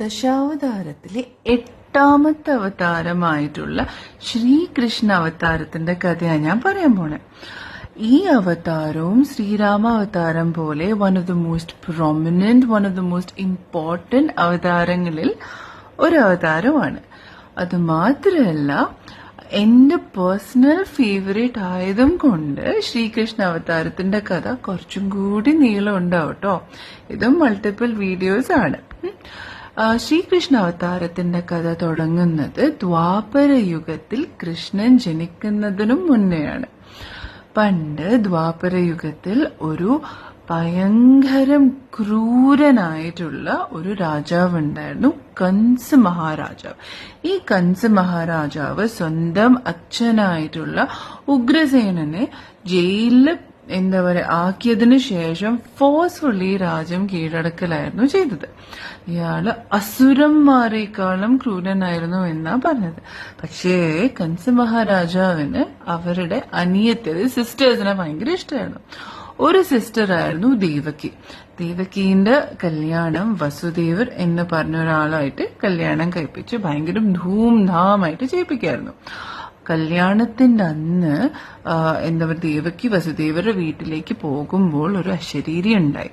ദശാവതാരത്തിലെ 8ാമത്തെ അവതാരമായിട്ടുള്ള ശ്രീകൃഷ്ണ അവതാരത്തിന്റെ കഥയാണ് ഞാൻ പറയാൻ പോണേ. ഈ അവതാരവും ശ്രീരാമ അവതാരം പോലെ one of the most prominent, one of the most important അവതാരങ്ങളിൽ ഒരു അവതാരമാണ്. അത് മാത്രമല്ല, എന്റെ പേഴ്സണൽ ഫേവറേറ്റ് ആയതും കൊണ്ട് ശ്രീകൃഷ്ണ അവതാരത്തിന്റെ കഥ കുറച്ചും കൂടി നീളം ഉണ്ടാവും കേട്ടോ. ഇതും മൾട്ടിപ്പിൾ വീഡിയോസ് ആണ്. ശ്രീകൃഷ്ണ അവതാരത്തിന്റെ കഥ തുടങ്ങുന്നത് ദ്വാപര യുഗത്തിൽ കൃഷ്ണൻ ജനിക്കുന്നതിനും മുന്നെയാണ്. പണ്ട് ദ്വാപര യുഗത്തിൽ ഒരു ഭയങ്കരം ക്രൂരനായിട്ടുള്ള ഒരു രാജാവ് ഉണ്ടായിരുന്നു, കംസ് മഹാരാജാവ്. ഈ കംസ് മഹാരാജാവ് സ്വന്തം അച്ഛനായിട്ടുള്ള ഉഗ്രസേനനെ ജയിലില് ആക്കിയതിനു ശേഷം ഫോഴ്സ്ഫുള്ളി രാജ്യം കീഴടക്കലായിരുന്നു ചെയ്തത്. ഇയാള് അസുരന്മാരെക്കാളും ക്രൂരനായിരുന്നു എന്നാ പറഞ്ഞത്. പക്ഷേ കംസ മഹാരാജാവിന് അവരുടെ അനിയത്തിയുടെ സിസ്റ്റേഴ്സിനെ ഭയങ്കര ഇഷ്ടമായിരുന്നു. ഒരു സിസ്റ്റർ ആയിരുന്നു ദേവകി. ദേവകീന്റെ കല്യാണം വസുദേവർ എന്ന് പറഞ്ഞ ഒരാളായിട്ട് കല്യാണം കഴിപ്പിച്ച് ഭയങ്കര ധൂംധാമായിട്ട് ചെയ്യിപ്പിക്കായിരുന്നു. കല്യാണത്തിന്റെ അന്ന് ദേവകി വസുദേവരുടെ വീട്ടിലേക്ക് പോകുമ്പോൾ ഒരു അശരീരി ഉണ്ടായി.